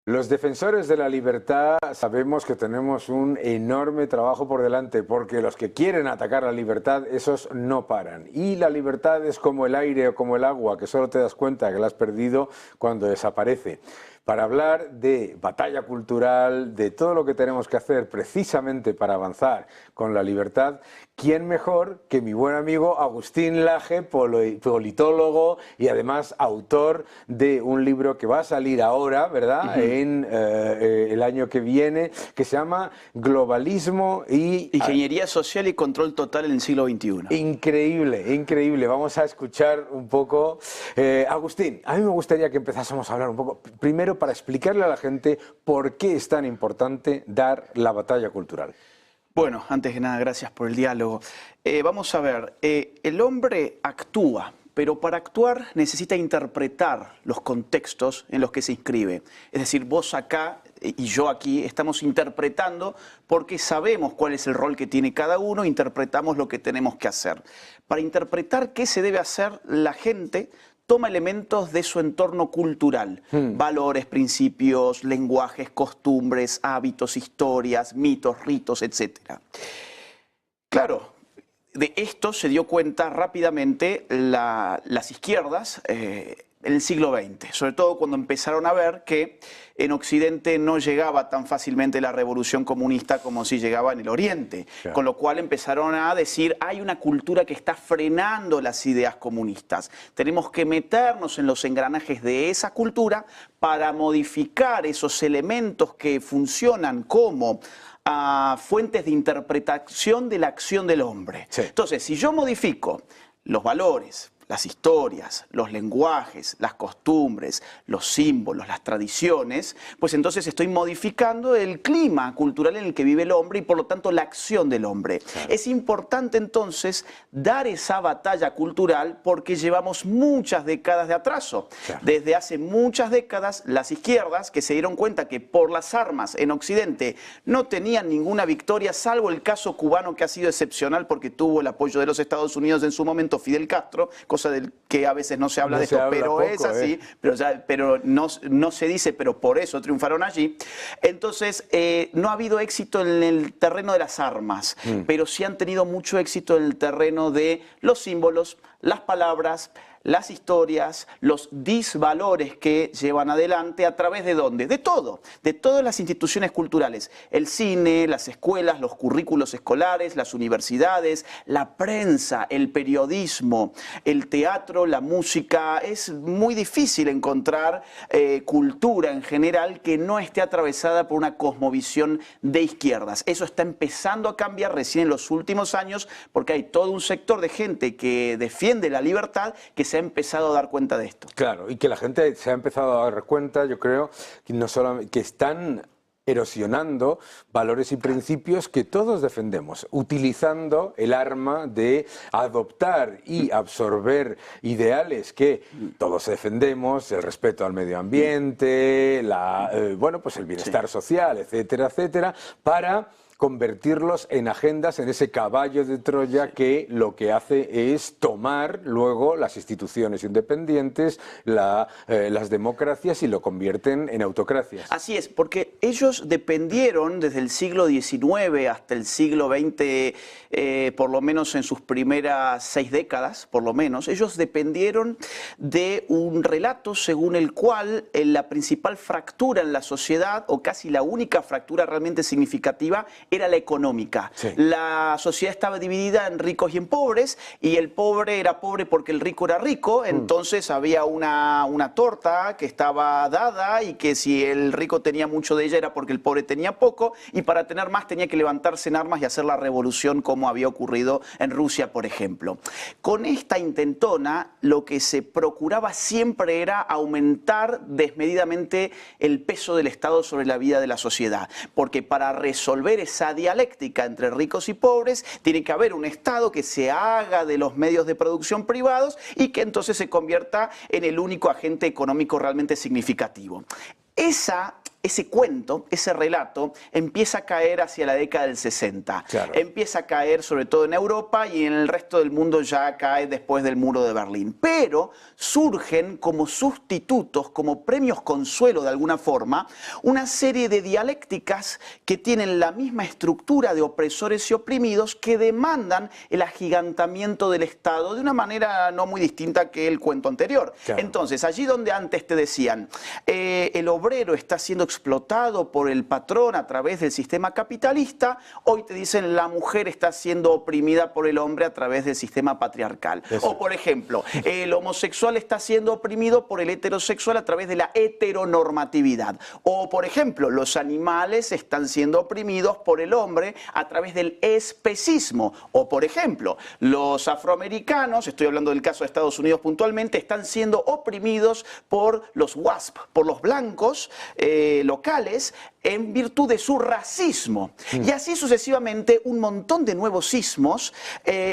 Los defensores de la libertad sabemos que tenemos un enorme trabajo por delante, porque los que quieren atacar la libertad, esos no paran. Y la libertad es como el aire o como el agua, que solo te das cuenta que la has perdido cuando desaparece. Para hablar de batalla cultural, de todo lo que tenemos que hacer precisamente para avanzar con la libertad, ¿quién mejor que mi buen amigo Agustín Laje, politólogo y además autor de un libro que va a salir ahora, ¿verdad?, en el año que viene, que se llama Globalismo y... Ingeniería social y control total en el siglo XXI. Increíble, increíble. Vamos a escuchar un poco. Agustín, a mí me gustaría que empezásemos a hablar un poco, primero para explicarle a la gente por qué es tan importante dar la batalla cultural. Bueno, antes que nada, gracias por el diálogo. Vamos a ver, el hombre actúa, pero para actuar necesita interpretar los contextos en los que se inscribe. Es decir, vos acá y yo aquí estamos interpretando porque sabemos cuál es el rol que tiene cada uno, interpretamos lo que tenemos que hacer. Para interpretar qué se debe hacer, la gente toma elementos de su entorno cultural, valores, principios, lenguajes, costumbres, hábitos, historias, mitos, ritos, etc. Claro, de esto se dio cuenta rápidamente las izquierdas en el siglo XX, sobre todo cuando empezaron a ver que en Occidente no llegaba tan fácilmente la revolución comunista como si llegaba en el Oriente, claro. Con lo cual empezaron a decir, hay una cultura que está frenando las ideas comunistas. Tenemos que meternos en los engranajes de esa cultura para modificar esos elementos que funcionan como fuentes de interpretación de la acción del hombre. Sí. Entonces, si yo modifico los valores, las historias, los lenguajes, las costumbres, los símbolos, las tradiciones, pues entonces estoy modificando el clima cultural en el que vive el hombre y por lo tanto la acción del hombre. Claro. Es importante entonces dar esa batalla cultural porque llevamos muchas décadas de atraso. Claro. Desde hace muchas décadas las izquierdas que se dieron cuenta que por las armas en Occidente no tenían ninguna victoria, salvo el caso cubano que ha sido excepcional porque tuvo el apoyo de los Estados Unidos en su momento, Fidel Castro, cosa del que a veces no se habla de esto, pero poco, es así, pero no se dice, pero por eso triunfaron allí. Entonces, no ha habido éxito en el terreno de las armas, pero sí han tenido mucho éxito en el terreno de los símbolos, las palabras, las historias, los disvalores que llevan adelante a través de ¿dónde? De todo, de todas las instituciones culturales, el cine, las escuelas, los currículos escolares, las universidades, la prensa, el periodismo, el teatro, la música. Es muy difícil encontrar cultura en general que no esté atravesada por una cosmovisión de izquierdas. Eso está empezando a cambiar recién en los últimos años porque hay todo un sector de gente que defiende la libertad que se ha empezado a dar cuenta de esto. Claro, y que la gente se ha empezado a dar cuenta, yo creo, que no solamente que están erosionando valores y principios que todos defendemos, utilizando el arma de adoptar y absorber ideales que todos defendemos, el respeto al medio ambiente, bueno, pues el bienestar social, etcétera, etcétera, para convertirlos en agendas, en ese caballo de Troya que lo que hace es tomar luego las instituciones independientes, las democracias y lo convierten en autocracias. Así es, porque ellos dependieron desde el siglo XIX hasta el siglo XX, por lo menos en sus primeras 6 décadas, por lo menos, ellos dependieron de un relato según el cual la principal fractura en la sociedad, o casi la única fractura realmente significativa, era la económica. Sí. La sociedad estaba dividida en ricos y en pobres, y el pobre era pobre porque el rico era rico, entonces había una torta que estaba dada y que si el rico tenía mucho de ella era porque el pobre tenía poco, y para tener más tenía que levantarse en armas y hacer la revolución como había ocurrido en Rusia, por ejemplo. Con esta intentona lo que se procuraba siempre era aumentar desmedidamente el peso del Estado sobre la vida de la sociedad, porque para resolver esa dialéctica entre ricos y pobres tiene que haber un Estado que se haga de los medios de producción privados y que entonces se convierta en el único agente económico realmente significativo. Esa ese cuento, ese relato, empieza a caer hacia la década del 60. Claro. Empieza a caer sobre todo en Europa y en el resto del mundo ya cae después del muro de Berlín. Pero surgen como sustitutos, como premios consuelo de alguna forma, una serie de dialécticas que tienen la misma estructura de opresores y oprimidos que demandan el agigantamiento del Estado de una manera no muy distinta que el cuento anterior. Claro. Entonces, allí donde antes te decían, el obrero está siendo explotado por el patrón a través del sistema capitalista, hoy te dicen la mujer está siendo oprimida por el hombre a través del sistema patriarcal. Eso. O por ejemplo, el homosexual está siendo oprimido por el heterosexual a través de la heteronormatividad. O por ejemplo, los animales están siendo oprimidos por el hombre a través del especismo. O por ejemplo, los afroamericanos, estoy hablando del caso de Estados Unidos puntualmente, están siendo oprimidos por los WASP, por los blancos locales, en virtud de su racismo. Y así sucesivamente un montón de nuevos sismos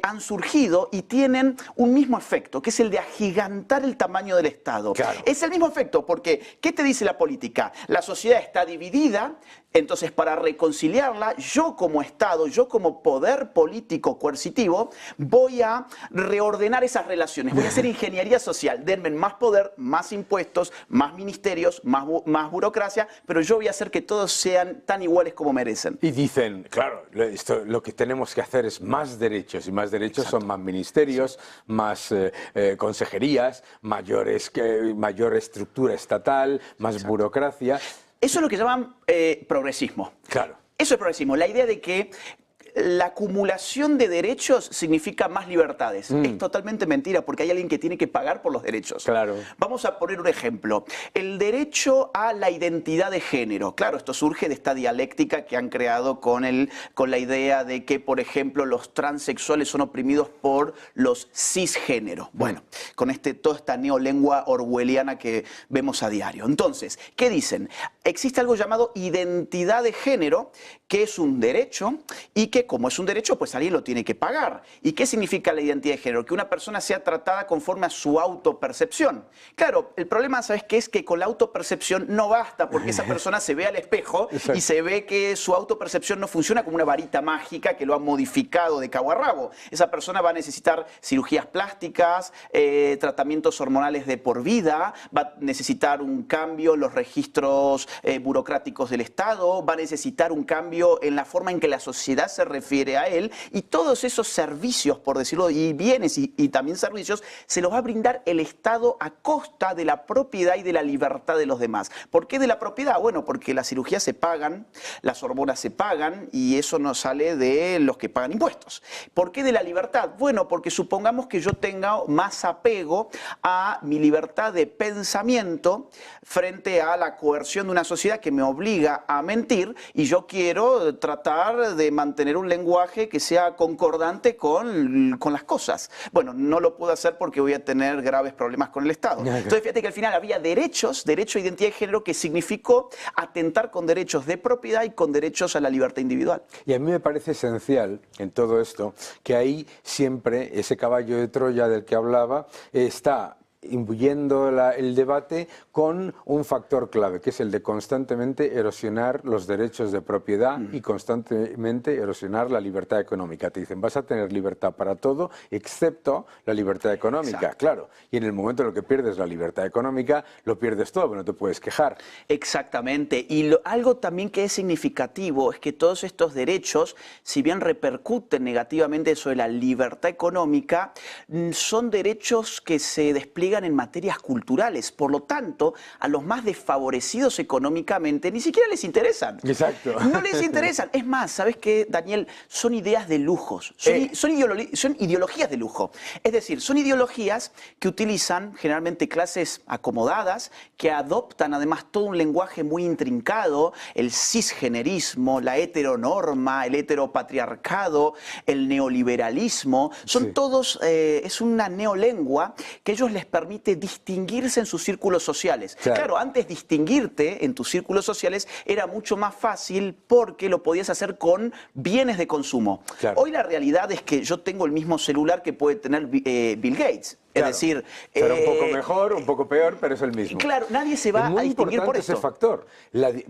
han surgido y tienen un mismo efecto, que es el de agigantar el tamaño del Estado. Claro. Es el mismo efecto porque, ¿qué te dice la política? La sociedad está dividida, entonces para reconciliarla, yo como Estado, yo como poder político coercitivo, voy a reordenar esas relaciones, voy a hacer ingeniería social, denme más poder, más impuestos, más ministerios, más burocracia, pero yo voy a hacer que todos sean tan iguales como merecen. Y dicen, claro, lo que tenemos que hacer es más derechos, y más derechos son más ministerios, más consejerías, mayor estructura estatal, más burocracia. Eso es lo que llaman progresismo. Claro. Eso es progresismo, la idea de que la acumulación de derechos significa más libertades. Es totalmente mentira porque hay alguien que tiene que pagar por los derechos. Claro. Vamos a poner un ejemplo. El derecho a la identidad de género. Claro, esto surge de esta dialéctica que han creado con la idea de que, por ejemplo, los transexuales son oprimidos por los cisgénero. Bueno, con toda esta neolengua orwelliana que vemos a diario. Entonces, ¿qué dicen? Existe algo llamado identidad de género, que es un derecho y que como es un derecho, pues alguien lo tiene que pagar. ¿Y qué significa la identidad de género? Que una persona sea tratada conforme a su autopercepción. Claro, el problema, ¿sabes qué? Es que con la autopercepción no basta, porque esa persona se ve al espejo y se ve que su autopercepción no funciona como una varita mágica que lo ha modificado de cabo a rabo. Esa persona va a necesitar cirugías plásticas, tratamientos hormonales de por vida, va a necesitar un cambio en los registros burocráticos del Estado, va a necesitar un cambio en la forma en que la sociedad se refiere a él, y todos esos servicios, por decirlo, y bienes y también servicios, se los va a brindar el Estado a costa de la propiedad y de la libertad de los demás. ¿Por qué de la propiedad? Bueno, porque las cirugías se pagan, las hormonas se pagan, y eso no sale de los que pagan impuestos. ¿Por qué de la libertad? Bueno, porque supongamos que yo tenga más apego a mi libertad de pensamiento frente a la coerción de una sociedad que me obliga a mentir, y yo quiero tratar de mantener un lenguaje que sea concordante con las cosas. Bueno, no lo puedo hacer porque voy a tener graves problemas con el Estado. Entonces, fíjate que al final había derecho a identidad de género, que significó atentar con derechos de propiedad y con derechos a la libertad individual. Y a mí me parece esencial en todo esto que ahí siempre ese caballo de Troya del que hablaba está imbuyendo el debate con un factor clave, que es el de constantemente erosionar los derechos de propiedad y constantemente erosionar la libertad económica. Te dicen, vas a tener libertad para todo, excepto la libertad económica. Exacto. Claro, y en el momento en el que pierdes la libertad económica, lo pierdes todo, pero no te puedes quejar. Exactamente. Y algo también que es significativo es que todos estos derechos, si bien repercuten negativamente sobre la libertad económica, son derechos que se despliegan en materias culturales. Por lo tanto, a los más desfavorecidos económicamente ni siquiera les interesan. Exacto. No les interesan. Es más, ¿sabes qué, Daniel? Son ideas de lujos. Son ideologías de lujo. Es decir, son ideologías que utilizan generalmente clases acomodadas, que adoptan además todo un lenguaje muy intrincado, el cisgenerismo, la heteronorma, el heteropatriarcado, el neoliberalismo. Son todos, es una neolengua que ellos les permiten permite distinguirse en sus círculos sociales. Claro. Claro, antes distinguirte en tus círculos sociales era mucho más fácil porque lo podías hacer con bienes de consumo. Claro. Hoy la realidad es que yo tengo el mismo celular que puede tener Bill Gates. Claro. Es decir, será un poco mejor, un poco peor, pero es el mismo. Claro, nadie se va a distinguir por esto. Es muy importante ese factor,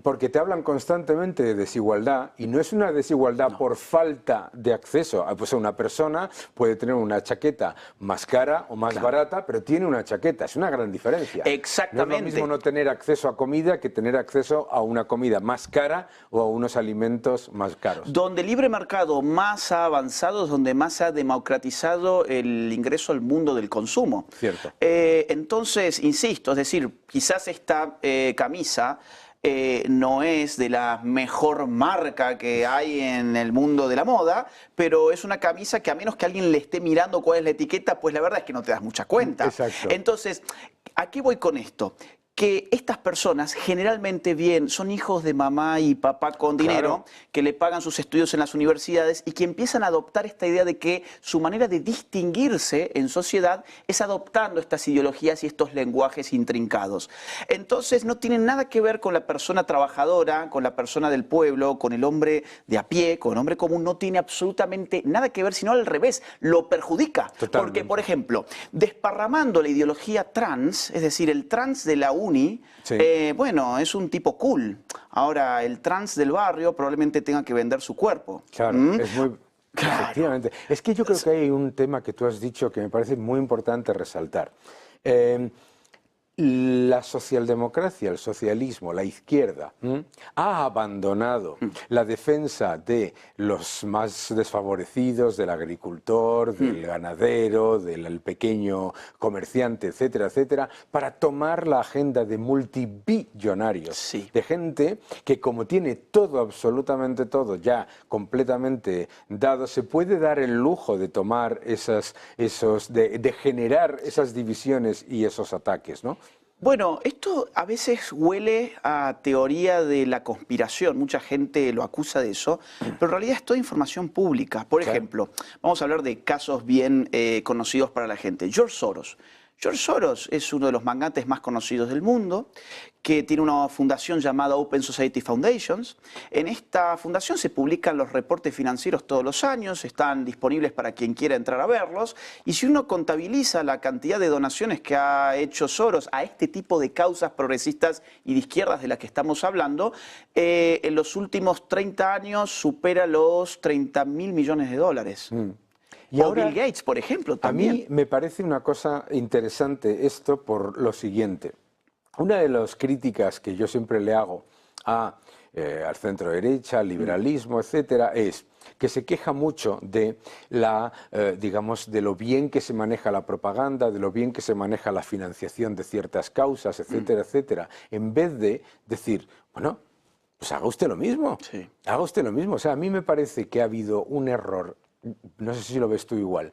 porque te hablan constantemente de desigualdad y no es una desigualdad por falta de acceso. Pues una persona puede tener una chaqueta más cara o más barata, pero tiene una chaqueta. Es una gran diferencia. Exactamente. No es lo mismo no tener acceso a comida que tener acceso a una comida más cara o a unos alimentos más caros. Donde el libre mercado más ha avanzado es donde más ha democratizado el ingreso al mundo del consumo. Cierto. Entonces, insisto, es decir, quizás esta camisa no es de la mejor marca que hay en el mundo de la moda, pero es una camisa que a menos que alguien le esté mirando cuál es la etiqueta, pues la verdad es que no te das mucha cuenta. Exacto. Entonces, ¿a qué voy con esto? Que estas personas generalmente son hijos de mamá y papá con dinero, que le pagan sus estudios en las universidades y que empiezan a adoptar esta idea de que su manera de distinguirse en sociedad es adoptando estas ideologías y estos lenguajes intrincados. Entonces no tienen nada que ver con la persona trabajadora, con la persona del pueblo, con el hombre de a pie, con el hombre común, no tiene absolutamente nada que ver, sino al revés, lo perjudica. Totalmente. Porque, por ejemplo, desparramando la ideología trans, es decir, el trans de la sí. Bueno, es un tipo cool. Ahora, el trans del barrio probablemente tenga que vender su cuerpo. Claro, es muy... Claro. Efectivamente. Es que yo creo que hay un tema que tú has dicho que me parece muy importante resaltar. La socialdemocracia, el socialismo, la izquierda, ha abandonado la defensa de los más desfavorecidos, del agricultor, del ganadero, del pequeño comerciante, etcétera, etcétera, para tomar la agenda de multibillonarios, Sí. de gente que como tiene todo, absolutamente todo ya completamente dado, se puede dar el lujo de tomar de generar esas divisiones y esos ataques, ¿no? Bueno, esto a veces huele a teoría de la conspiración, mucha gente lo acusa de eso, pero en realidad es toda información pública. Por ejemplo, vamos a hablar de casos bien conocidos para la gente. George Soros. George Soros es uno de los magnates más conocidos del mundo, que tiene una fundación llamada Open Society Foundations. En esta fundación se publican los reportes financieros todos los años, están disponibles para quien quiera entrar a verlos, y si uno contabiliza la cantidad de donaciones que ha hecho Soros a este tipo de causas progresistas y de izquierdas de las que estamos hablando, en los últimos 30 años supera los 30.000 millones de dólares. Y o ahora, Bill Gates, por ejemplo, también. A mí me parece una cosa interesante esto por lo siguiente. Una de las críticas que yo siempre le hago al centro derecha, al liberalismo, etcétera, es que se queja mucho de digamos, de lo bien que se maneja la propaganda, de lo bien que se maneja la financiación de ciertas causas, etcétera, etcétera, en vez de decir, bueno, pues haga usted lo mismo, haga usted lo mismo. O sea, a mí me parece que ha habido un error, no sé si lo ves tú igual,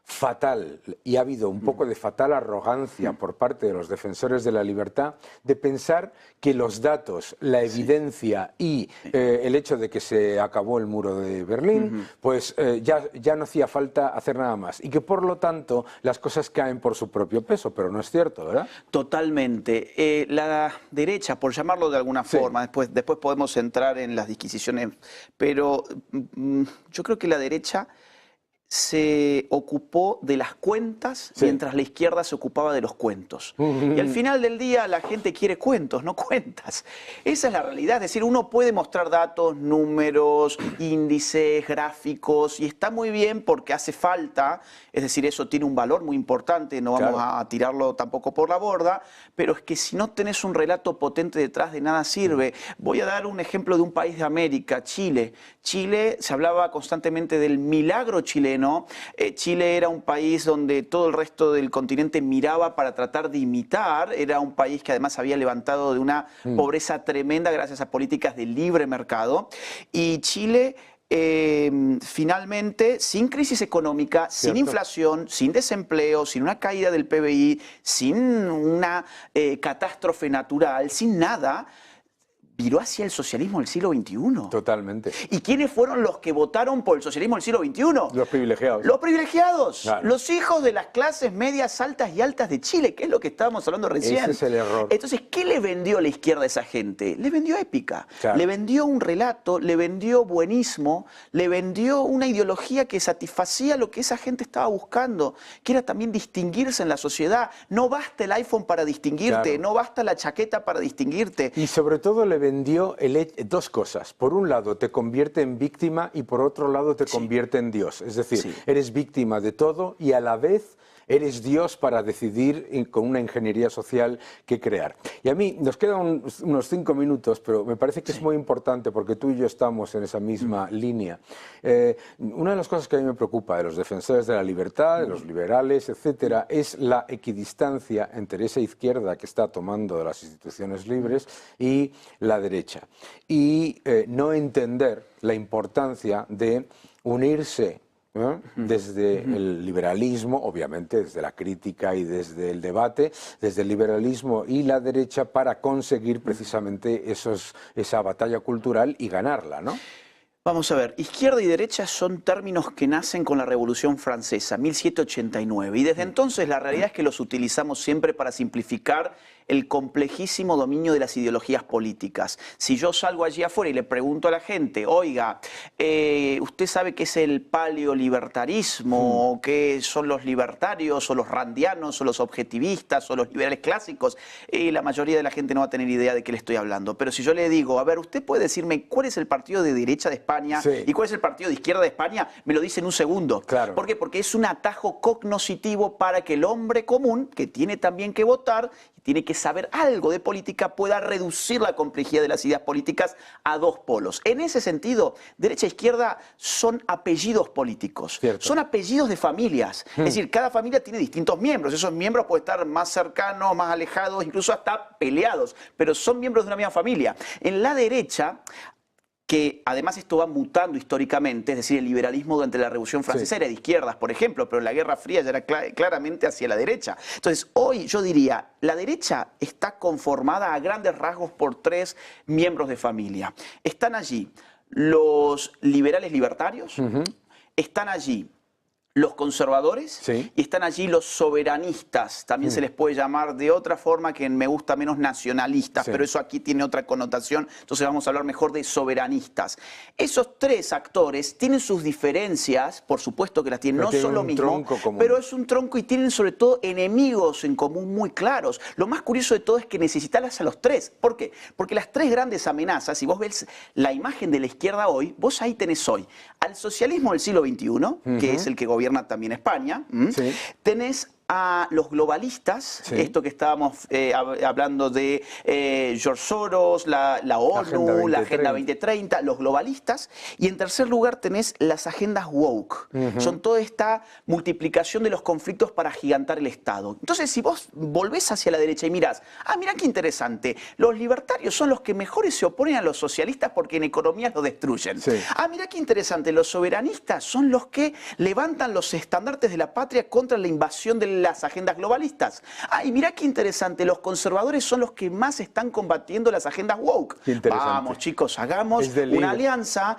fatal, y ha habido un poco de fatal arrogancia por parte de los defensores de la libertad de pensar que los datos, la evidencia y el hecho de que se acabó el muro de Berlín, pues ya no hacía falta hacer nada más y que por lo tanto las cosas caen por su propio peso, pero no es cierto, ¿verdad? Totalmente. La derecha, por llamarlo de alguna forma, después podemos entrar en las disquisiciones, pero yo creo que la derecha se ocupó de las cuentas mientras la izquierda se ocupaba de los cuentos. Y al final del día la gente quiere cuentos, no cuentas. Esa es la realidad. Es decir, uno puede mostrar datos, números, índices, gráficos, y está muy bien porque hace falta. Es decir, eso tiene un valor muy importante, no vamos a tirarlo tampoco por la borda, pero es que si no tenés un relato potente detrás, de nada sirve. Voy a dar un ejemplo de un país de América, Chile. Chile, se hablaba constantemente del milagro chileno. Chile era un país donde todo el resto del continente miraba para tratar de imitar. Era un país que además había levantado de una pobreza tremenda gracias a políticas de libre mercado. Y Chile, finalmente, sin crisis económica, sin inflación, sin desempleo, sin una caída del PBI, sin una catástrofe natural, sin nada, viró hacia el socialismo del siglo XXI. Totalmente. ¿Y quiénes fueron los que votaron por el socialismo del siglo XXI? Los privilegiados. Los privilegiados. Claro. Los hijos de las clases medias, altas y altas de Chile, que es lo que estábamos hablando recién. Ese es el error. Entonces, ¿qué le vendió la izquierda a esa gente? Le vendió épica. Claro. Le vendió un relato, le vendió buenismo, le vendió una ideología que satisfacía lo que esa gente estaba buscando, que era también distinguirse en la sociedad. No basta el iPhone para distinguirte, Claro. no basta la chaqueta para distinguirte. Y sobre todo le vendió dos cosas. Por un lado, te convierte en víctima y por otro lado te convierte en Dios. Es decir, Sí. eres víctima de todo y a la vez eres Dios para decidir con una ingeniería social qué crear. Y a mí nos quedan unos 5 minutos, pero me parece que es muy importante porque tú y yo estamos en esa misma línea. Una de las cosas que a mí me preocupa de los defensores de la libertad, de los liberales, etcétera, es la equidistancia entre esa izquierda que está tomando de las instituciones libres y la derecha. Y no entender la importancia de unirse, ¿no? Desde el liberalismo, obviamente desde la crítica y desde el debate, desde el liberalismo y la derecha para conseguir precisamente esa batalla cultural y ganarla, ¿no? Vamos a ver, izquierda y derecha son términos que nacen con la Revolución Francesa, 1789, y desde entonces la realidad es que los utilizamos siempre para simplificar el complejísimo dominio de las ideologías políticas. Si yo salgo allí afuera y le pregunto a la gente, oiga, ¿usted sabe qué es el paleolibertarismo? ¿O qué son los libertarios, o los randianos, o los objetivistas, o los liberales clásicos? La mayoría de la gente no va a tener idea de qué le estoy hablando. Pero si yo le digo, a ver, ¿usted puede decirme cuál es el partido de derecha de España y cuál es el partido de izquierda de España? Me lo dice en un segundo. Claro. ¿Por qué? Porque es un atajo cognoscitivo para que el hombre común, que tiene también que votar, tiene que saber algo de política, pueda reducir la complejidad de las ideas políticas a dos polos. En ese sentido, derecha e izquierda son apellidos políticos, Cierto. son apellidos de familias. Es decir, cada familia tiene distintos miembros. Esos miembros pueden estar más cercanos, más alejados, incluso hasta peleados, pero son miembros de una misma familia. En la derecha, que además esto va mutando históricamente, es decir, el liberalismo durante la Revolución Francesa era de izquierdas, por ejemplo, pero en la Guerra Fría ya era claramente hacia la derecha. Entonces, hoy yo diría, la derecha está conformada a grandes rasgos por tres miembros de familia. Están allí los liberales libertarios, están allí los conservadores y están allí los soberanistas, también se les puede llamar de otra forma que me gusta menos nacionalistas, pero eso aquí tiene otra connotación, entonces vamos a hablar mejor de soberanistas. Esos tres actores tienen sus diferencias, por supuesto que las tienen, no son lo mismo, pero es un tronco y tienen sobre todo enemigos en común muy claros. Lo más curioso de todo es que necesitarlas a los tres. ¿Por qué? Porque las tres grandes amenazas, si vos ves la imagen de la izquierda hoy, vos ahí tenés hoy al socialismo del siglo XXI, que es el que gobierna también España, tenés a los globalistas, esto que estábamos hablando de George Soros, la ONU, la Agenda 2030, los globalistas, y en tercer lugar tenés las agendas woke, son toda esta multiplicación de los conflictos para agigantar el Estado. Entonces, si vos volvés hacia la derecha y mirás, mirá qué interesante, los libertarios son los que mejores se oponen a los socialistas porque en economía los destruyen. Mirá qué interesante, los soberanistas son los que levantan los estandartes de la patria contra la invasión de las agendas globalistas. Y mirá qué interesante, los conservadores son los que más están combatiendo las agendas woke. Vamos, chicos, hagamos una alianza,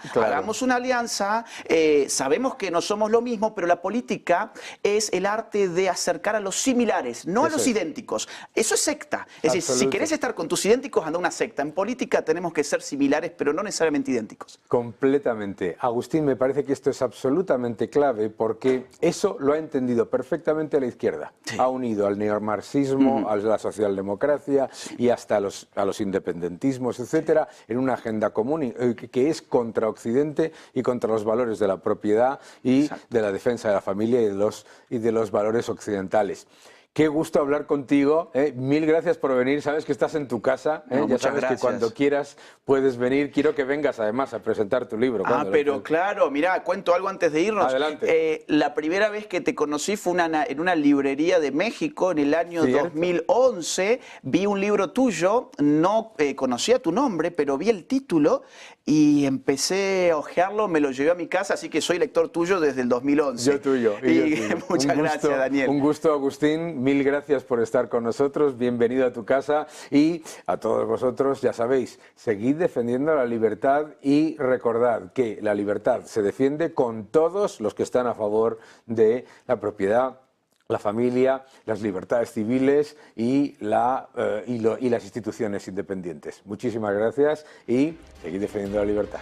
sabemos que no somos lo mismo, pero la política es el arte de acercar a los similares, no a los idénticos. Eso es secta. Es decir, si querés estar con tus idénticos, anda a una secta. En política tenemos que ser similares, pero no necesariamente idénticos. Completamente. Agustín, me parece que esto es absolutamente clave porque eso lo ha entendido perfectamente la izquierda. Ha unido al neomarxismo, a la socialdemocracia y hasta a los independentismos, etcétera, en una agenda común que es contra Occidente y contra los valores de la propiedad y de la defensa de la familia y de los valores occidentales. Qué gusto hablar contigo. Mil gracias por venir. Sabes que estás en tu casa. Ya sabes que cuando quieras puedes venir. Quiero que vengas además a presentar tu libro. Pero claro, mirá, cuento algo antes de irnos. Adelante. La primera vez que te conocí fue en una librería de México en el año 2011. Vi un libro tuyo, no conocía tu nombre, pero vi el título y empecé a hojearlo, me lo llevé a mi casa, así que soy lector tuyo desde el 2011. Yo tuyo. Muchas gracias, Daniel. Un gusto, Agustín. mil gracias por estar con nosotros, bienvenido a tu casa y a todos vosotros, ya sabéis, seguid defendiendo la libertad y recordad que la libertad se defiende con todos los que están a favor de la propiedad, la familia, las libertades civiles y las instituciones independientes. Muchísimas gracias y seguid defendiendo la libertad.